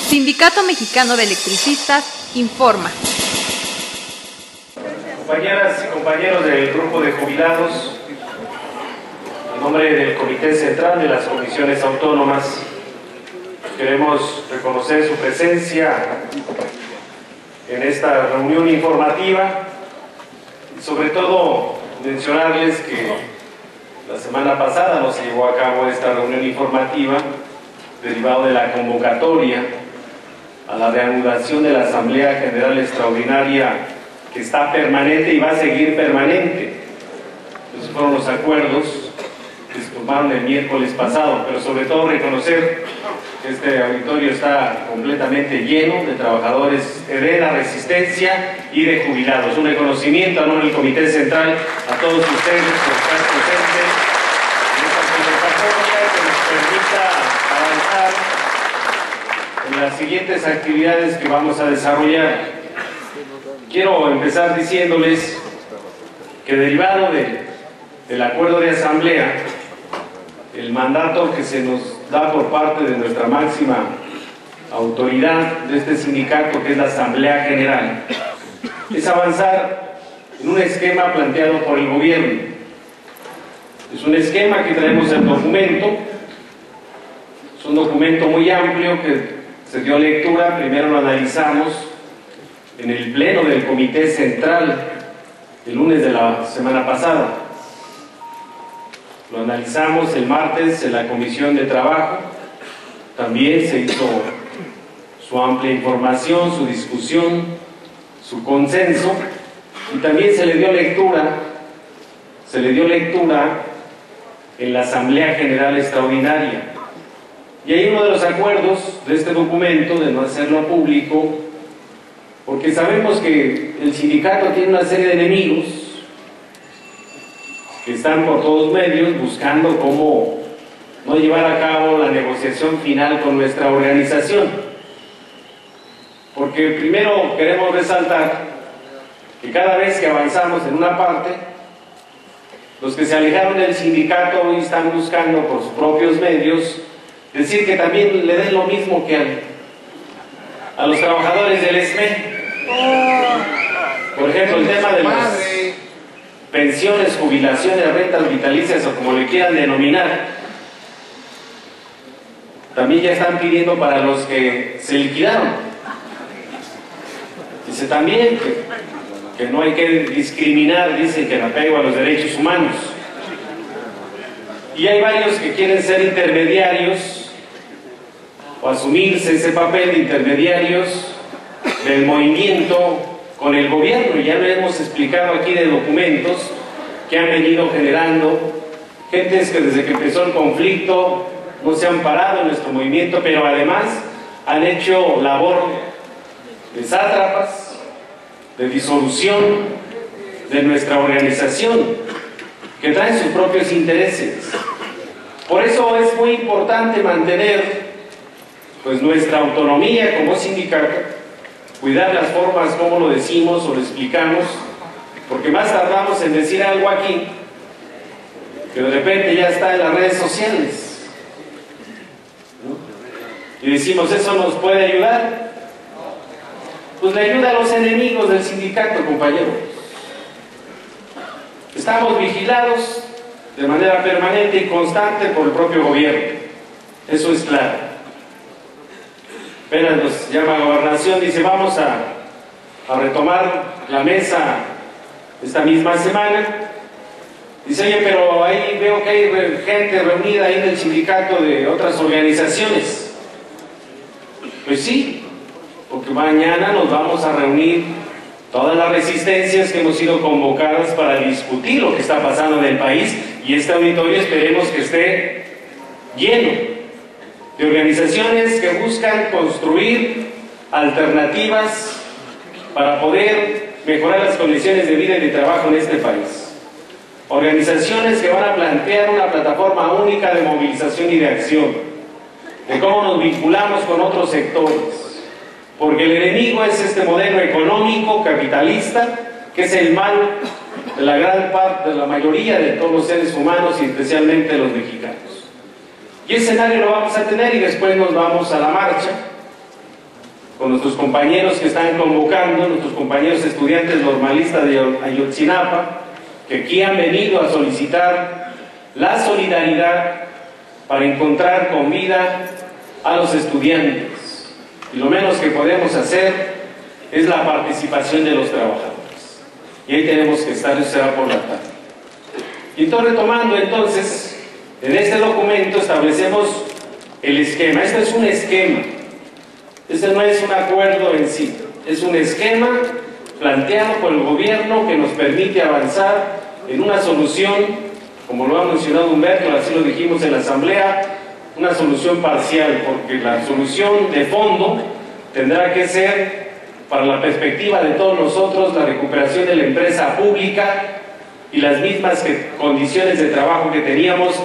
Sindicato Mexicano de Electricistas informa. Compañeras y compañeros del grupo de jubilados, en nombre del Comité Central de las Comisiones Autónomas, queremos reconocer su presencia en esta reunión informativa y sobre todo mencionarles que la semana pasada no se llevó a cabo esta reunión informativa derivado de la convocatoria a la reanudación de la Asamblea General Extraordinaria que está permanente y va a seguir permanente. Esos fueron los acuerdos que se tomaron el miércoles pasado, pero sobre todo reconocer que este auditorio está completamente lleno de trabajadores de la Resistencia y de jubilados. Un reconocimiento a nombre del Comité Central a todos ustedes por estar presentes en esta convocatoria que nos permita avanzar en las siguientes actividades que vamos a desarrollar. Quiero empezar diciéndoles que derivado del acuerdo de asamblea, el mandato que se nos da por parte de nuestra máxima autoridad de este sindicato, que es la Asamblea General, es avanzar en un esquema planteado por el gobierno. Es un esquema que traemos en documento, es un documento muy amplio que se dio lectura. Primero lo analizamos en el pleno del Comité Central el lunes de la semana pasada. Lo analizamos el martes en la Comisión de Trabajo. También se hizo su amplia información, su discusión, su consenso, y también se le dio lectura en la Asamblea General Extraordinaria. Y hay uno de los acuerdos de este documento de no hacerlo público, porque sabemos que el sindicato tiene una serie de enemigos que están por todos medios buscando cómo no llevar a cabo la negociación final con nuestra organización. Porque primero queremos resaltar que cada vez que avanzamos en una parte, los que se alejaron del sindicato hoy están buscando por sus propios medios decir que también le den lo mismo que a los trabajadores del SME. Por ejemplo, el tema de las pensiones, jubilaciones, rentas vitalicias o como le quieran denominar, también ya están pidiendo para los que se liquidaron. Dice también que no hay que discriminar, dice que en apego a los derechos humanos. Y hay varios que quieren ser intermediarios o asumirse ese papel de intermediarios del movimiento con el gobierno. Ya lo hemos explicado aquí de documentos que han venido generando gentes que desde que empezó el conflicto no se han parado en nuestro movimiento, pero además han hecho labor de sátrapas, de disolución de nuestra organización, que traen sus propios intereses. Por eso es muy importante mantener pues nuestra autonomía como sindicato, cuidar las formas como lo decimos o lo explicamos, porque más tardamos en decir algo aquí que de repente ya está en las redes sociales, ¿no? Y decimos, ¿eso nos puede ayudar? Pues le ayuda a los enemigos del sindicato, compañeros. Estamos vigilados de manera permanente y constante por el propio gobierno, eso es claro. Apenas nos llama la gobernación, dice vamos a retomar la mesa esta misma semana. Dice, oye, pero ahí veo que hay gente reunida ahí en el sindicato de otras organizaciones. Pues sí, porque mañana nos vamos a reunir todas las resistencias que hemos sido convocadas para discutir lo que está pasando en el país, y este auditorio esperemos que esté lleno de organizaciones que buscan construir alternativas para poder mejorar las condiciones de vida y de trabajo en este país. Organizaciones que van a plantear una plataforma única de movilización y de acción, de cómo nos vinculamos con otros sectores, porque el enemigo es este modelo económico capitalista que es el mal de la gran parte, de la mayoría de todos los seres humanos y especialmente de los mexicanos. Y ese escenario lo vamos a tener y después nos vamos a la marcha con nuestros compañeros que están convocando, nuestros compañeros estudiantes normalistas de Ayotzinapa, que aquí han venido a solicitar la solidaridad para encontrar con vida a los estudiantes. Y lo menos que podemos hacer es la participación de los trabajadores. Y ahí tenemos que estar, eso será por la tarde. Y entonces, retomando entonces, en este documento establecemos el esquema. Este es un esquema. Este no es un acuerdo en sí. Es un esquema planteado por el gobierno que nos permite avanzar en una solución, como lo ha mencionado Humberto, así lo dijimos en la asamblea, una solución parcial, porque la solución de fondo tendrá que ser, para la perspectiva de todos nosotros, la recuperación de la empresa pública y las mismas condiciones de trabajo que teníamos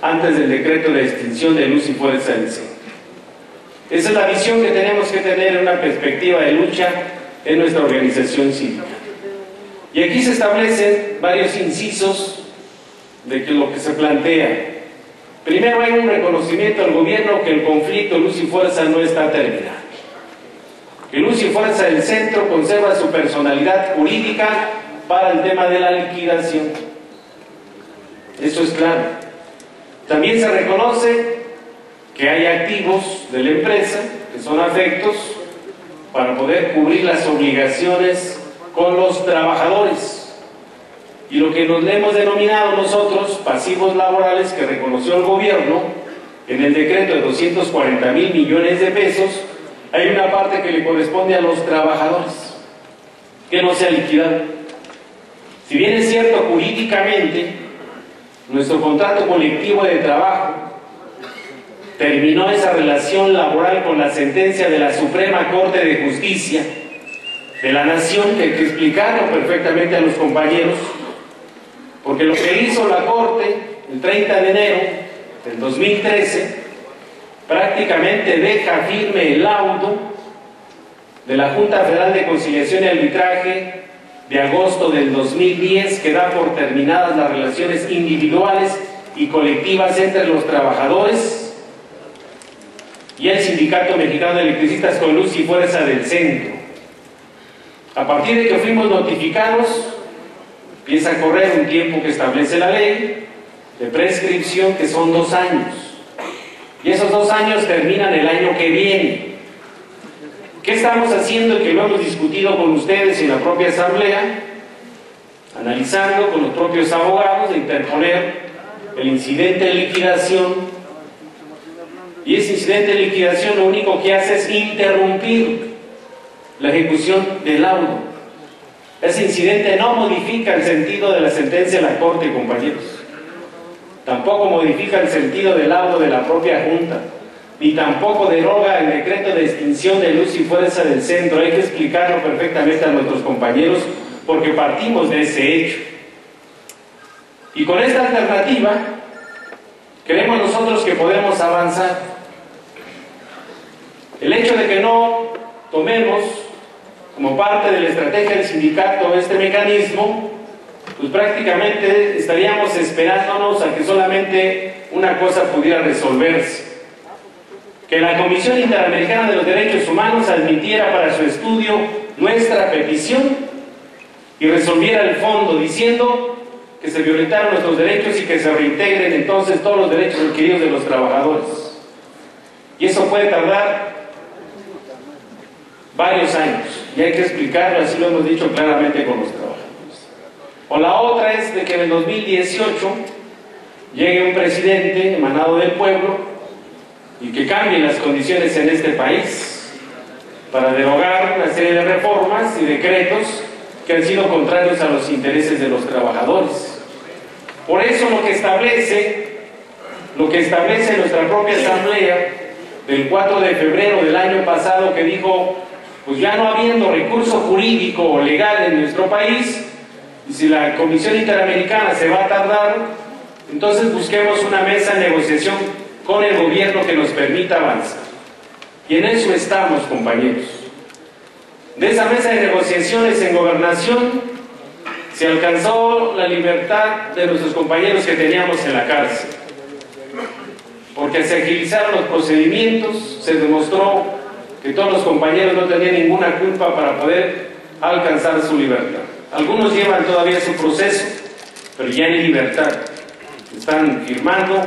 antes del decreto de extinción de luz y fuerza del centro. Esa es la visión que tenemos que tener en una perspectiva de lucha en nuestra organización cívica. Y aquí se establecen varios incisos de lo que se plantea. Primero, hay un reconocimiento al gobierno que el conflicto Luz y Fuerza no está terminado. Que Luz y Fuerza del Centro conserva su personalidad jurídica para el tema de la liquidación. Eso es claro. También se reconoce que hay activos de la empresa que son afectos para poder cubrir las obligaciones con los trabajadores. Y lo que nos hemos denominado nosotros pasivos laborales, que reconoció el gobierno en el decreto de 240,000 millones de pesos, hay una parte que le corresponde a los trabajadores, que no se ha liquidado. Si bien es cierto jurídicamente, nuestro contrato colectivo de trabajo terminó esa relación laboral con la sentencia de la Suprema Corte de Justicia de la Nación, que hay que explicarlo perfectamente a los compañeros, porque lo que hizo la Corte el 30 de enero del 2013 prácticamente deja firme el laudo de la Junta Federal de Conciliación y Arbitraje de agosto del 2010, que da por terminadas las relaciones individuales y colectivas entre los trabajadores y el Sindicato Mexicano de Electricistas con Luz y Fuerza del Centro. A partir de que fuimos notificados, empieza a correr un tiempo que establece la ley de prescripción, que son 2 años. Y esos 2 años terminan el año que viene. ¿Qué estamos haciendo? Que lo hemos discutido con ustedes en la propia asamblea, analizando con los propios abogados de interponer el incidente de liquidación. Y ese incidente de liquidación lo único que hace es interrumpir la ejecución del laudo. Ese incidente no modifica el sentido de la sentencia de la Corte, compañeros. Tampoco modifica el sentido del laudo de la propia Junta, ni tampoco deroga el decreto de extinción de Luz y Fuerza del Centro. Hay que explicarlo perfectamente a nuestros compañeros, porque partimos de ese hecho. Y con esta alternativa, creemos nosotros que podemos avanzar. El hecho de que no tomemos como parte de la estrategia del sindicato este mecanismo, pues prácticamente estaríamos esperándonos a que solamente una cosa pudiera resolverse: que la Comisión Interamericana de los Derechos Humanos admitiera para su estudio nuestra petición y resolviera el fondo, diciendo que se violentaron nuestros derechos y que se reintegren entonces todos los derechos adquiridos de los trabajadores. Y eso puede tardar varios años, y hay que explicarlo, así lo hemos dicho claramente con los trabajadores. O la otra es de que en el 2018 llegue un presidente emanado del pueblo y que cambie las condiciones en este país para derogar una serie de reformas y decretos que han sido contrarios a los intereses de los trabajadores. Por eso lo que establece nuestra propia asamblea del 4 de febrero del año pasado, que dijo, pues ya no habiendo recurso jurídico o legal en nuestro país, y si la Comisión Interamericana se va a tardar, entonces busquemos una mesa de negociación con el gobierno que nos permita avanzar. Y en eso estamos, compañeros. De esa mesa de negociaciones en Gobernación se alcanzó la libertad de nuestros compañeros que teníamos en la cárcel, porque se agilizaron los procedimientos, se demostró que todos los compañeros no tenían ninguna culpa para poder alcanzar su libertad. Algunos llevan todavía su proceso, pero ya en libertad. Están firmando,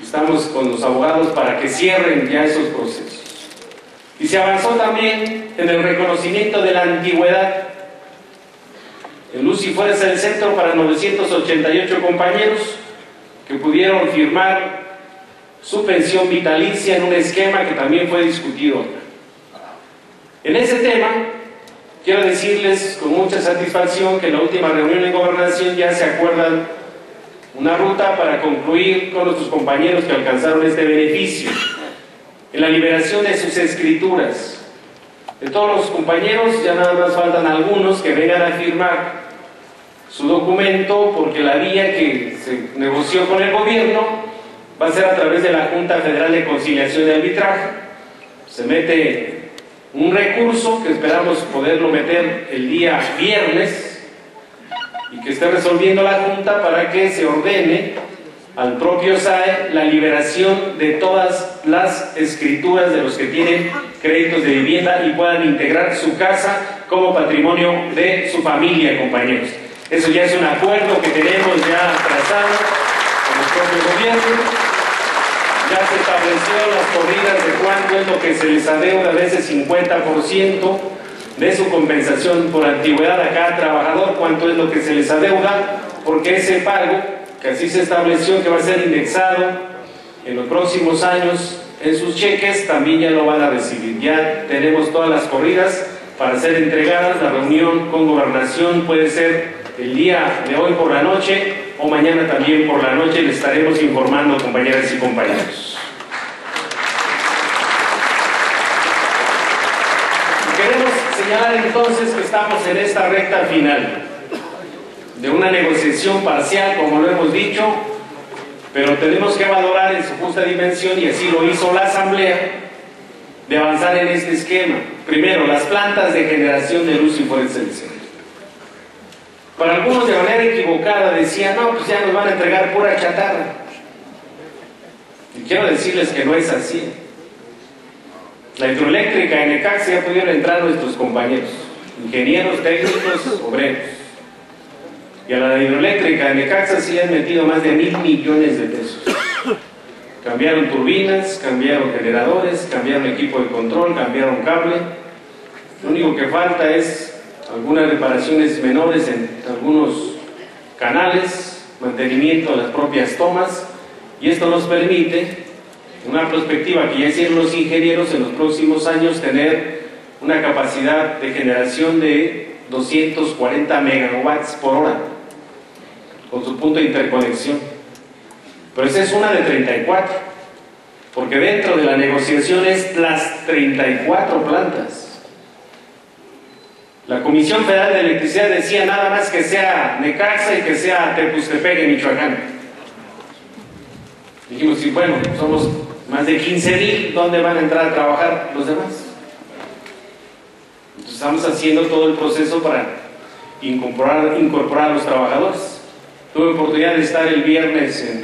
estamos con los abogados para que cierren ya esos procesos. Y se avanzó también en el reconocimiento de la antigüedad. En Luz y Fuerza del Centro para 988 compañeros que pudieron firmar su pensión vitalicia en un esquema que también fue discutido. En ese tema, quiero decirles con mucha satisfacción que en la última reunión en Gobernación ya se acuerdan una ruta para concluir con nuestros compañeros que alcanzaron este beneficio en la liberación de sus escrituras. De todos los compañeros ya nada más faltan algunos que vengan a firmar su documento, porque la vía que se negoció con el gobierno va a ser a través de la Junta Federal de Conciliación y Arbitraje. Se mete un recurso que esperamos poderlo meter el día viernes y que esté resolviendo la Junta para que se ordene al propio SAE la liberación de todas las escrituras de los que tienen créditos de vivienda y puedan integrar su casa como patrimonio de su familia, compañeros. Eso ya es un acuerdo que tenemos ya trazado con el propio gobierno. Ya se estableció las corridas de cuánto es lo que se les adeuda, a veces 50% de su compensación por antigüedad a cada trabajador, cuánto es lo que se les adeuda, porque ese pago, que así se estableció que va a ser indexado en los próximos años en sus cheques, también ya lo van a recibir. Ya tenemos todas las corridas para ser entregadas. La reunión con Gobernación puede ser el día de hoy por la noche o mañana también por la noche. Les estaremos informando, compañeras y compañeros. Queremos señalar entonces que estamos en esta recta final de una negociación parcial, como lo hemos dicho, pero tenemos que valorar en su justa dimensión, y así lo hizo la Asamblea, de avanzar en este esquema. Primero, las plantas de generación de luz y fuerza del centro. Para algunos de manera equivocada decían, no, pues ya nos van a entregar pura chatarra. Y quiero decirles que no es así. La hidroeléctrica en Necaxa ya pudieron entrar nuestros compañeros, ingenieros, técnicos, obreros. Y a la hidroeléctrica de Necaxa sí han metido más de 1,000 millones de pesos. Cambiaron turbinas, cambiaron generadores, cambiaron equipo de control, cambiaron cable. Lo único que falta es algunas reparaciones menores en algunos canales, mantenimiento de las propias tomas, y esto nos permite, una perspectiva que ya hicieron los ingenieros, en los próximos años tener una capacidad de generación de 240 megawatts por hora con su punto de interconexión. Pero esa es una de 34, porque dentro de la negociación es las 34 plantas. La Comisión Federal de Electricidad decía nada más que sea Necaxa y que sea Tepuztepec en Michoacán. Dijimos, sí, bueno, somos más de 15,000, ¿dónde van a entrar a trabajar los demás? Entonces estamos haciendo todo el proceso para incorporar a los trabajadores. Tuve oportunidad de estar el viernes en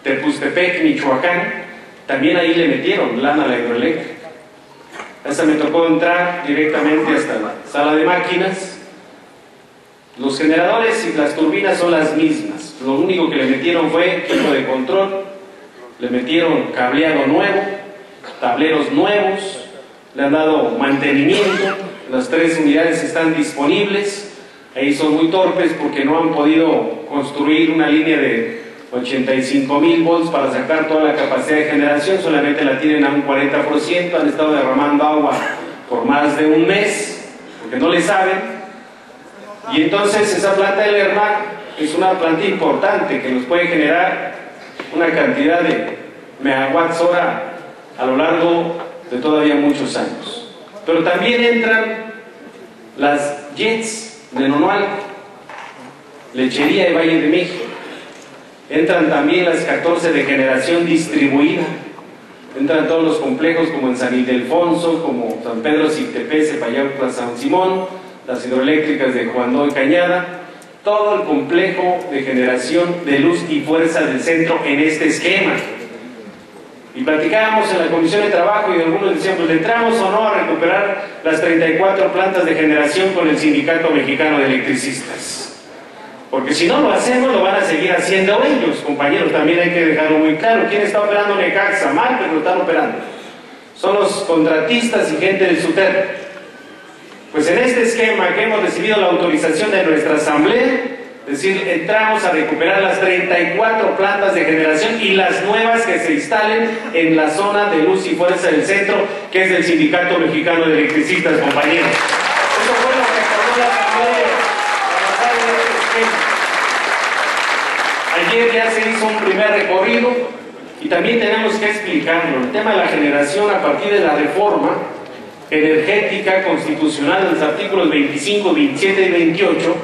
Tepuztepec, Michoacán. También ahí le metieron lana a la hidroeléctrica. Esa me tocó entrar directamente hasta la sala de máquinas. Los generadores y las turbinas son las mismas. Lo único que le metieron fue equipo de control, le metieron cableado nuevo, tableros nuevos, le han dado mantenimiento. Las 3 unidades están disponibles. Ahí son muy torpes porque no han podido construir una línea de 85,000 volts para sacar toda la capacidad de generación, solamente la tienen a un 40%, han estado derramando agua por más de un mes, porque no le saben, y entonces esa planta de Lerma es una planta importante que nos puede generar una cantidad de megawatts hora a lo largo de todavía muchos años. Pero también entran las JETs de Nonualco, Lechería de Valle de México. Entran también las 14 de generación distribuida. Entran todos los complejos como en San Ildefonso, como San Pedro Citepec, Cepayauca, San Simón, las hidroeléctricas de Juan Doy Cañada, todo el complejo de generación de luz y fuerza del centro en este esquema. Y platicábamos en la Comisión de Trabajo y algunos decían, pues, ¿le entramos o no a recuperar las 34 plantas de generación con el Sindicato Mexicano de Electricistas? Porque si no lo hacemos, lo van a seguir haciendo ellos, compañeros. También hay que dejarlo muy claro. ¿Quién está operando Necaxa? Mal, pero lo están operando. Son los contratistas y gente del SUTER. Pues en este esquema que hemos recibido la autorización de nuestra asamblea, es decir, entramos a recuperar las 34 plantas de generación y las nuevas que se instalen en la zona de luz y fuerza del centro, que es del Sindicato Mexicano de Electricistas, compañeros. Eso fue lo que acordó la asamblea avanzar en este esquema. Ayer ya se hizo un primer recorrido y también tenemos que explicarlo. El tema de la generación a partir de la reforma energética constitucional de los artículos 25, 27 y 28,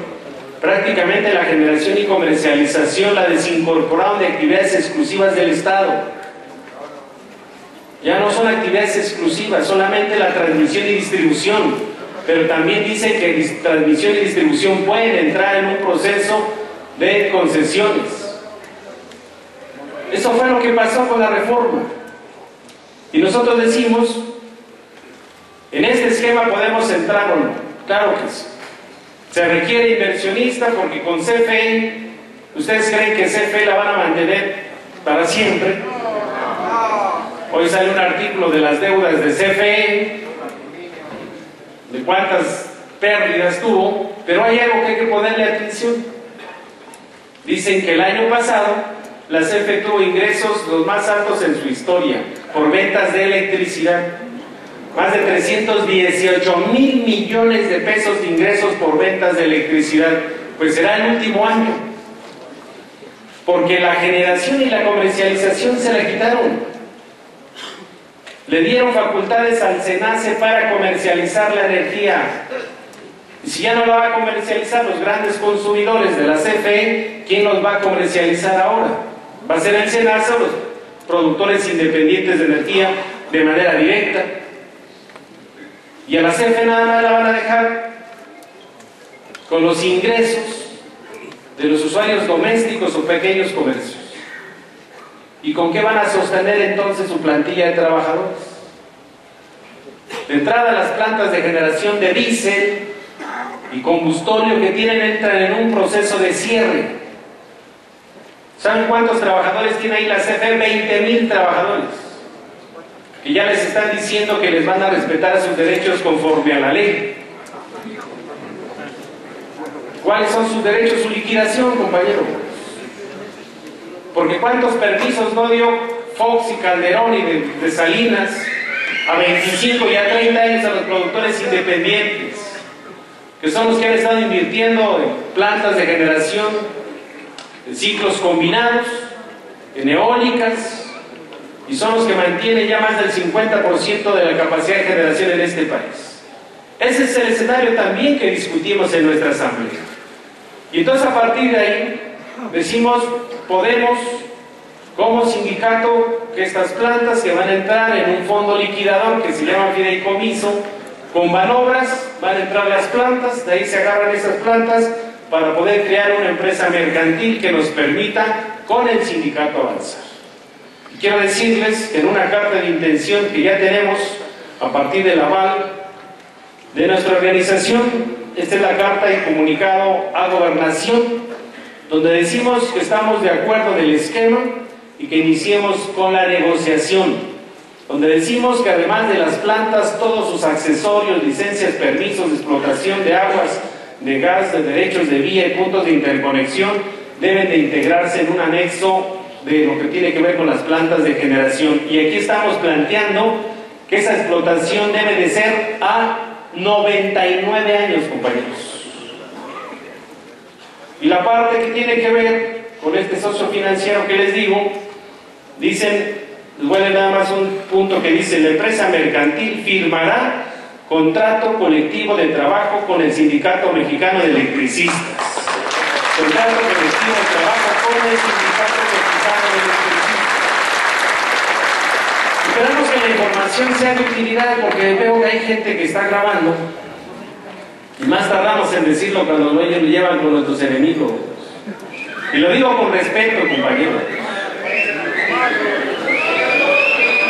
prácticamente la generación y comercialización la desincorporaron de actividades exclusivas del Estado. Ya no son actividades exclusivas, solamente la transmisión y distribución, pero también dice que transmisión y distribución pueden entrar en un proceso de concesiones. Eso fue lo que pasó con la reforma. Y nosotros decimos, en este esquema podemos entrar o no. Claro que sí. Se requiere inversionista porque con CFE, ¿ustedes creen que CFE la van a mantener para siempre? Hoy sale un artículo de las deudas de CFE, de cuántas pérdidas tuvo, pero hay algo que hay que ponerle atención. Dicen que el año pasado la CFE tuvo ingresos los más altos en su historia por ventas de electricidad. Más de 318,000 millones de pesos de ingresos por ventas de electricidad. Pues será el último año, porque la generación y la comercialización se la quitaron. Le dieron facultades al SENACE para comercializar la energía. Y si ya no la va a comercializar los grandes consumidores de la CFE, ¿quién los va a comercializar ahora? Va a ser el SENACE o los productores independientes de energía de manera directa. Y a la CFE nada más la van a dejar con los ingresos de los usuarios domésticos o pequeños comercios. ¿Y con qué van a sostener entonces su plantilla de trabajadores? De entrada, las plantas de generación de diésel y combustorio que tienen entran en un proceso de cierre. ¿Saben cuántos trabajadores tiene ahí la CFE? 20,000 trabajadores. Que ya les están diciendo que les van a respetar sus derechos conforme a la ley. ¿Cuáles son sus derechos? Su liquidación, compañero. Porque ¿cuántos permisos no dio Fox y Calderón y de Salinas a 25 y a 30 años a los productores independientes? Que son los que han estado invirtiendo en plantas de generación, en ciclos combinados, en eólicas, y son los que mantienen ya más del 50% de la capacidad de generación en este país. Ese es el escenario también que discutimos en nuestra asamblea. Y entonces a partir de ahí decimos, podemos como sindicato que estas plantas que van a entrar en un fondo liquidador que se llama fideicomiso, con manobras van a entrar las plantas, de ahí se agarran esas plantas para poder crear una empresa mercantil que nos permita con el sindicato avanzar. Y quiero decirles que en una carta de intención que ya tenemos a partir del aval de nuestra organización, esta es la carta y comunicado a Gobernación, donde decimos que estamos de acuerdo en el esquema y que iniciemos con la negociación, donde decimos que además de las plantas, todos sus accesorios, licencias, permisos de explotación de aguas, de gas, de derechos de vía y puntos de interconexión deben de integrarse en un anexo de lo que tiene que ver con las plantas de generación. Y aquí estamos planteando que esa explotación debe de ser a 99 años, compañeros. Y la parte que tiene que ver con este socio financiero que les digo, dicen, les voy a leer nada más un punto que dice: la empresa mercantil firmará contrato colectivo de trabajo con el Sindicato Mexicano de Electricistas. Contrato colectivo de trabajo con el Sindicato Mexicano de Electricistas. Esperamos que la información sea de utilidad, porque veo que hay gente que está grabando y más tardamos en decirlo cuando ellos lo llevan con nuestros enemigos. Y lo digo con respeto, compañero.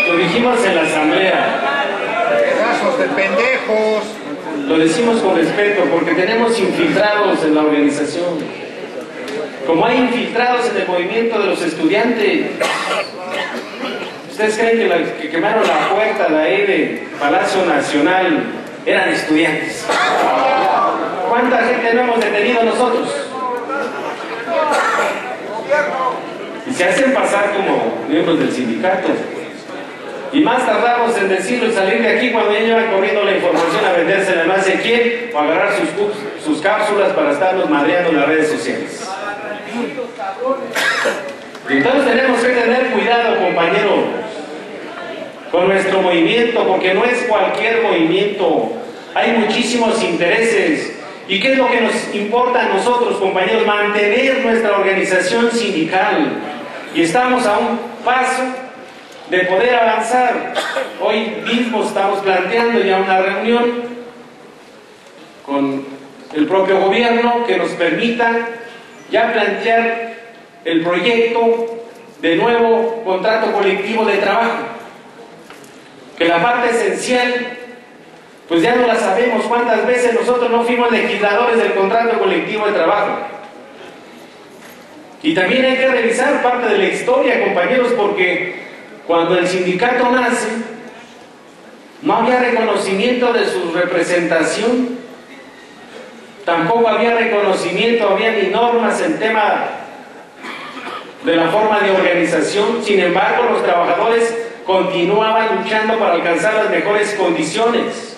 Lo dijimos en la asamblea. Pedazos de pendejos. Lo decimos con respeto porque tenemos infiltrados en la organización. Como hay infiltrados en el movimiento de los estudiantes. ¿Ustedes creen que quemaron la puerta de ahí del Palacio Nacional eran estudiantes? ¿Cuánta gente no hemos detenido nosotros? Y se hacen pasar como miembros del sindicato. Y más tardamos en decirlo y salir de aquí cuando ya llevan corriendo la información a vendérsela a no sé quién o agarrar sus cápsulas para estarnos madreando en las redes sociales. Entonces tenemos que tener cuidado, compañeros, con nuestro movimiento, porque no es cualquier movimiento. Hay muchísimos intereses. ¿Y qué es lo que nos importa a nosotros, compañeros? Mantener nuestra organización sindical. Y estamos a un paso de poder avanzar. Hoy mismo estamos planteando ya una reunión con el propio gobierno que nos permita ya plantear el proyecto de nuevo contrato colectivo de trabajo. Que la parte esencial, pues ya no la sabemos. ¿Cuántas veces nosotros no fuimos legisladores del contrato colectivo de trabajo? Y también hay que revisar parte de la historia, compañeros, porque cuando el sindicato nace, no había reconocimiento de su representación, tampoco había reconocimiento, había ni normas en tema de la forma de organización. Sin embargo, los trabajadores continuaban luchando para alcanzar las mejores condiciones.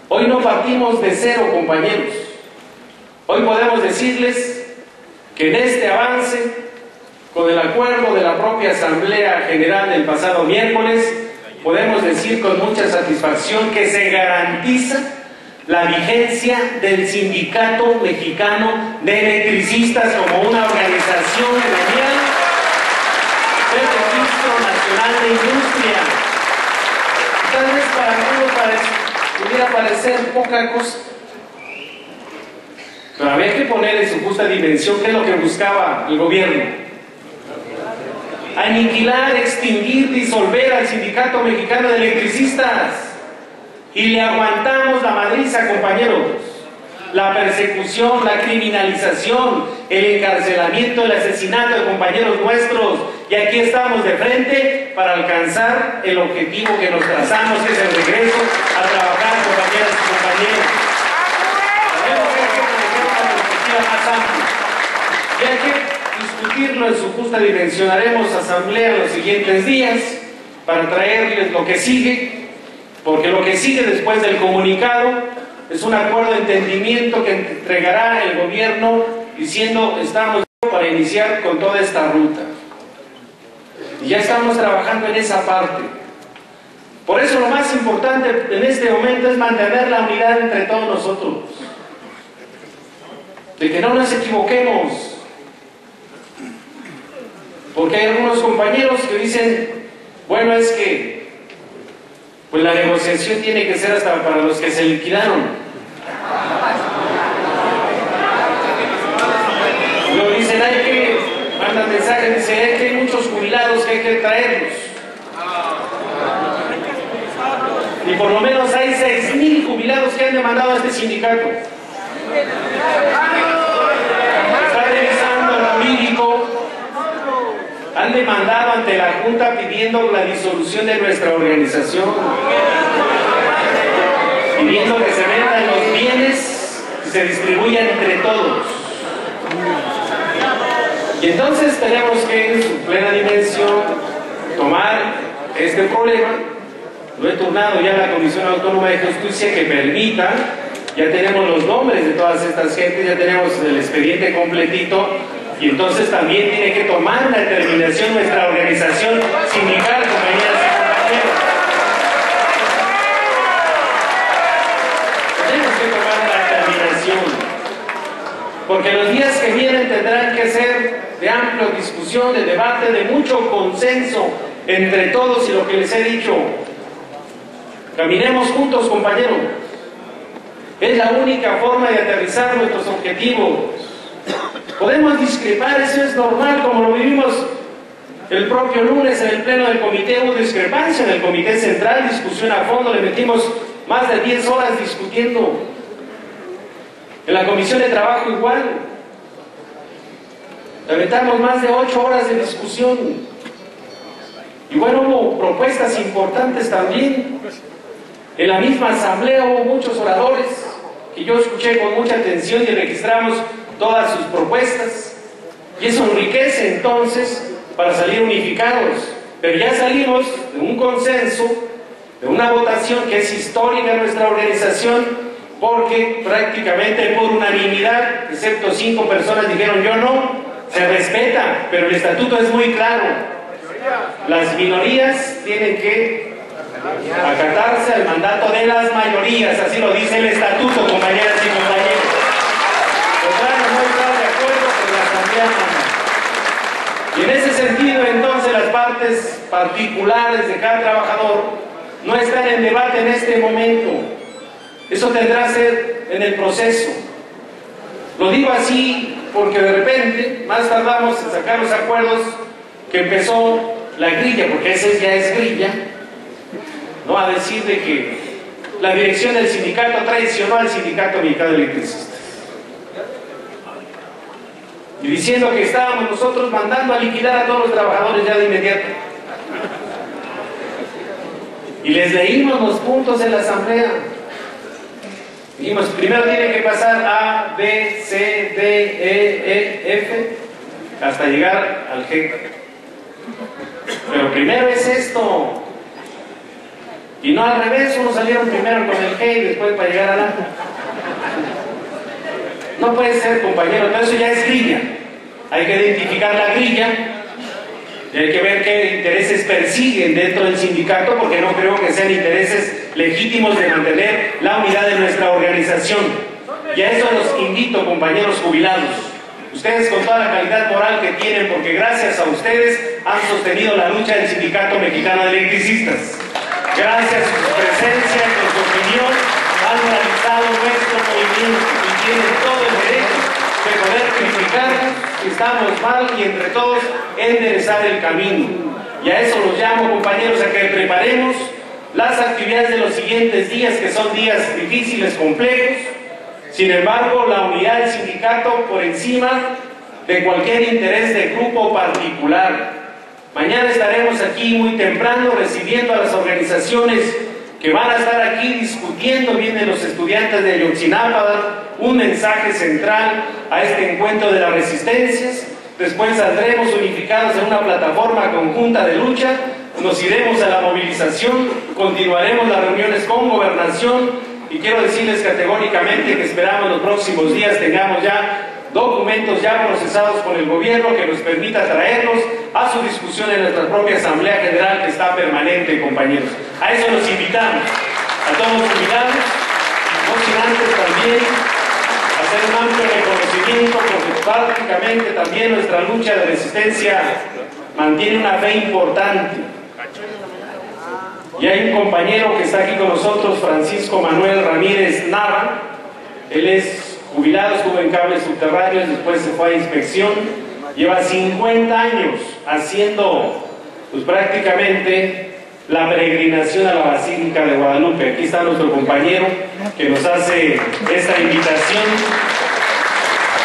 Hoy no partimos de cero, compañeros. Hoy podemos decirles que en este avance, con el acuerdo de la propia Asamblea General del pasado miércoles, podemos decir con mucha satisfacción que se garantiza la vigencia del Sindicato Mexicano de Electricistas como una organización gremial del Registro Nacional de Industria. Tal vez para algunos pudiera parecer poca cosa, pero había que poner en su justa dimensión qué es lo que buscaba el gobierno: aniquilar, extinguir, disolver al Sindicato Mexicano de Electricistas. Y le aguantamos la madriza, compañeros. La persecución, la criminalización, el encarcelamiento, el asesinato de compañeros nuestros. Y aquí estamos de frente para alcanzar el objetivo que nos trazamos, que es el regreso a trabajar, compañeras y compañeros. Sabemos que hay que tener una perspectiva más amplia. Y hay que discutirlo en su justa dimensión. Haremos asamblea en los siguientes días para traerles lo que sigue. Porque lo que sigue después del comunicado es un acuerdo de entendimiento que entregará el gobierno diciendo estamos para iniciar con toda esta ruta. Y ya estamos trabajando en esa parte. Por eso lo más importante en este momento es mantener la unidad entre todos nosotros. De que no nos equivoquemos. Porque hay algunos compañeros que dicen, bueno, es que pues la negociación tiene que ser hasta para los que se liquidaron. Luego dicen, hay que, mandan mensajes, dicen, que hay muchos jubilados que hay que traerlos. Y por lo menos hay 6,000 jubilados que han demandado a este sindicato. Está revisando el jurídico. Han demandado ante la Junta pidiendo la disolución de nuestra organización, pidiendo que se vendan los bienes y se distribuyan entre todos. Y entonces tenemos que en su plena dimensión tomar este problema. Lo he turnado ya a la Comisión Autónoma de Justicia que permita, ya tenemos los nombres de todas estas gentes, ya tenemos el expediente completito. Y entonces también tiene que tomar la determinación nuestra organización sindical, compañeras y compañeros. Tenemos que tomar la determinación. Porque los días que vienen tendrán que ser de amplia discusión, de debate, de mucho consenso entre todos. Y lo que les he dicho, caminemos juntos, compañeros. Es la única forma de aterrizar nuestros objetivos. Podemos discrepar, eso es normal, como lo vivimos El propio lunes en el pleno del comité hubo discrepancia en el comité central, discusión a fondo, le metimos más de 10 horas discutiendo. En la comisión de trabajo igual. Le metamos más de 8 horas de discusión. Y bueno, hubo propuestas importantes también. En la misma asamblea hubo muchos oradores que yo escuché con mucha atención y registramos todas sus propuestas. Y eso enriquece entonces para salir unificados. Pero ya salimos de un consenso, de una votación que es histórica en nuestra organización, porque prácticamente por unanimidad, excepto 5 personas dijeron yo no, se respeta, pero el estatuto es muy claro. Las minorías tienen que acatarse al mandato de las mayorías, así lo dice el estatuto, compañeras y compañeros. No estar de acuerdo con la Asamblea Nacional. Y en ese sentido, entonces, las partes particulares de cada trabajador no están en debate en este momento. Eso tendrá que ser en el proceso. Lo digo así porque de repente, más tardamos en sacar los acuerdos que empezó la grilla, porque ese ya es grilla, ¿no? A decir de que la dirección del sindicato traicionó al Sindicato Mexicano de Electricistas. Y diciendo que estábamos nosotros mandando a liquidar a todos los trabajadores ya de inmediato. Y les leímos los puntos en la asamblea. Dijimos, primero tiene que pasar A, B, C, D, E, F, hasta llegar al G. Pero primero es esto. Y no al revés, unos salieron primero con el G y después para llegar al A. No puede ser, compañero, todo eso ya es grilla. Hay que identificar la grilla y hay que ver qué intereses persiguen dentro del sindicato, porque no creo que sean intereses legítimos de mantener la unidad de nuestra organización. Y a eso los invito, compañeros jubilados. Ustedes con toda la calidad moral que tienen, porque gracias a ustedes han sostenido la lucha del Sindicato Mexicano de Electricistas. Gracias a su presencia, con su opinión, han realizado nuestro movimiento y tienen todo el derecho de poder criticar que estamos mal y entre todos enderezar el camino. Y a eso los llamo, compañeros, a que preparemos las actividades de los siguientes días, que son días difíciles, complejos. Sin embargo, la unidad del sindicato por encima de cualquier interés de grupo particular. Mañana estaremos aquí muy temprano recibiendo a las organizaciones que van a estar aquí discutiendo. Vienen los estudiantes de Ayotzinapa, un mensaje central a este encuentro de las resistencias. Después saldremos unificados en una plataforma conjunta de lucha, nos iremos a la movilización, continuaremos las reuniones con gobernación y quiero decirles categóricamente que esperamos los próximos días tengamos ya documentos ya procesados por el gobierno que nos permita traerlos a su discusión en nuestra propia Asamblea General, que está permanente, compañeros. A eso los invitamos, a todos los jubilados, no sin antes también hacer un amplio reconocimiento, porque prácticamente también nuestra lucha de resistencia mantiene una fe importante. Y hay un compañero que está aquí con nosotros, Francisco Manuel Ramírez Nava. Él es jubilado, estuvo en cables subterráneos, después se fue a inspección. Lleva 50 años haciendo, pues prácticamente, la peregrinación a la Basílica de Guadalupe. Aquí está nuestro compañero que nos hace esta invitación.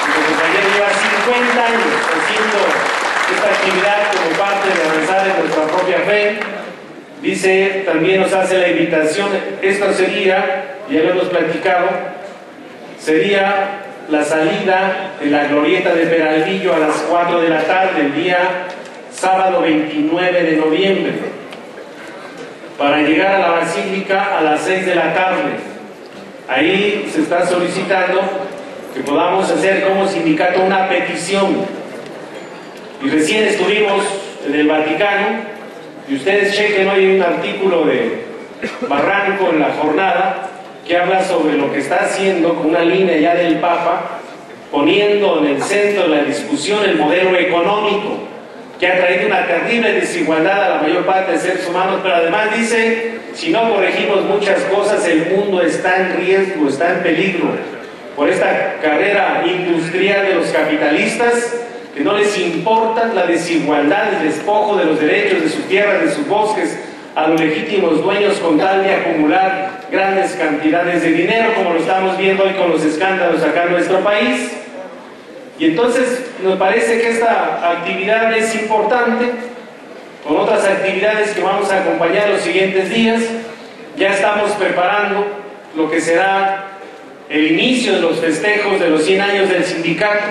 Nuestro compañero lleva 50 años haciendo esta actividad como parte de avanzar en nuestra propia fe. Dice, también nos hace la invitación, esto sería, ya lo hemos platicado, sería la salida de la glorieta de Peralvillo a las 4 de la tarde, el día sábado 29 de noviembre, para llegar a la Basílica a las 6 de la tarde. Ahí se está solicitando que podamos hacer como sindicato una petición. Y recién estuvimos en el Vaticano, y ustedes chequen, hoy un artículo de Barranco en La Jornada que habla sobre lo que está haciendo con una línea ya del Papa, poniendo en el centro de la discusión el modelo económico, que ha traído una terrible desigualdad a la mayor parte de seres humanos, pero además dice, si no corregimos muchas cosas, el mundo está en riesgo, está en peligro, por esta carrera industrial de los capitalistas que no les importa la desigualdad, el despojo de los derechos de sus tierras, de sus bosques, a los legítimos dueños con tal de acumular grandes cantidades de dinero, como lo estamos viendo hoy con los escándalos acá en nuestro país. Y entonces nos parece que esta actividad es importante, con otras actividades que vamos a acompañar los siguientes días. Ya estamos preparando lo que será el inicio de los festejos de los 100 años del sindicato.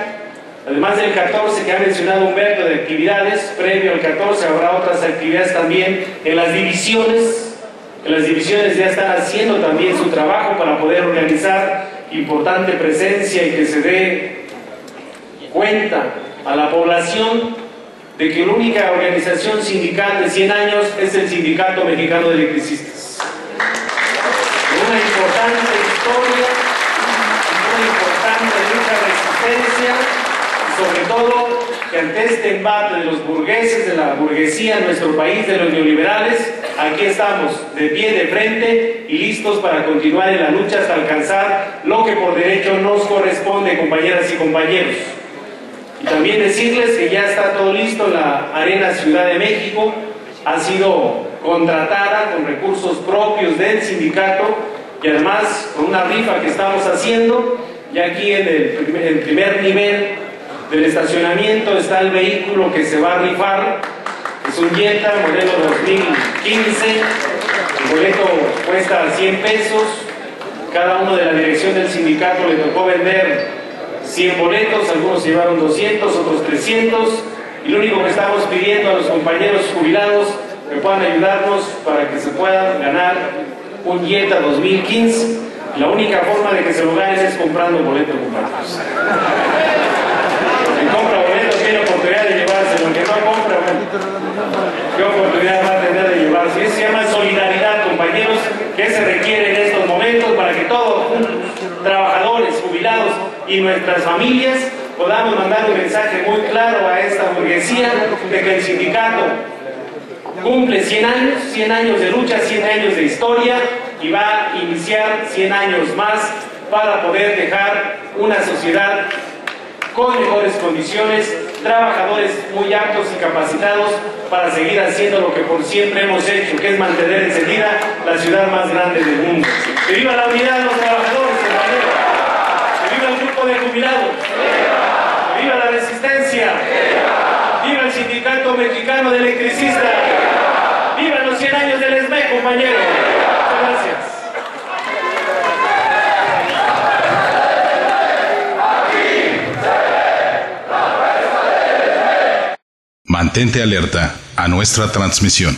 Además del 14 que ha mencionado Humberto de actividades, previo al 14 habrá otras actividades también en las divisiones. En las divisiones ya están haciendo también su trabajo para poder organizar importante presencia y que se dé cuenta a la población de que la única organización sindical de 100 años es el Sindicato Mexicano de Electricistas. Una importante historia, una importante lucha de resistencia, y sobre todo que ante este embate de los burgueses, de la burguesía en nuestro país, de los neoliberales, aquí estamos de pie, de frente y listos para continuar en la lucha hasta alcanzar lo que por derecho nos corresponde, compañeras y compañeros. Y también decirles que ya está todo listo. La Arena Ciudad de México ha sido contratada con recursos propios del sindicato y además con una rifa que estamos haciendo. Ya aquí en el primer nivel del estacionamiento está el vehículo que se va a rifar. Es un Jetta modelo 2015. El boleto cuesta 100 pesos. Cada uno de la dirección del sindicato le tocó vender 100 boletos, algunos llevaron 200, otros 300, y lo único que estamos pidiendo a los compañeros jubilados que puedan ayudarnos para que se puedan ganar un Jetta 2015. La única forma de que se lo ganen es comprando boletos, compañeros. El compra boletos tiene oportunidad de llevarse, el que no compra, ¿qué oportunidad va a tener de llevarse? Eso se llama solidaridad, compañeros, que se requiere en estos momentos para que todos, trabajadores, jubilados y nuestras familias, podamos mandar un mensaje muy claro a esta burguesía de que el sindicato cumple 100 años de lucha, 100 años de historia, y va a iniciar 100 años más para poder dejar una sociedad con mejores condiciones, trabajadores muy aptos y capacitados para seguir haciendo lo que por siempre hemos hecho, que es mantener encendida la ciudad más grande del mundo. ¡Que viva la unidad de los trabajadores, compañeros! ¡Que viva el grupo de jubilados! ¡Que viva la resistencia! ¡Viva el Sindicato Mexicano de Electricistas! ¡Viva los 100 años del ESME, compañeros! Muchas gracias. Mantente alerta a nuestra transmisión.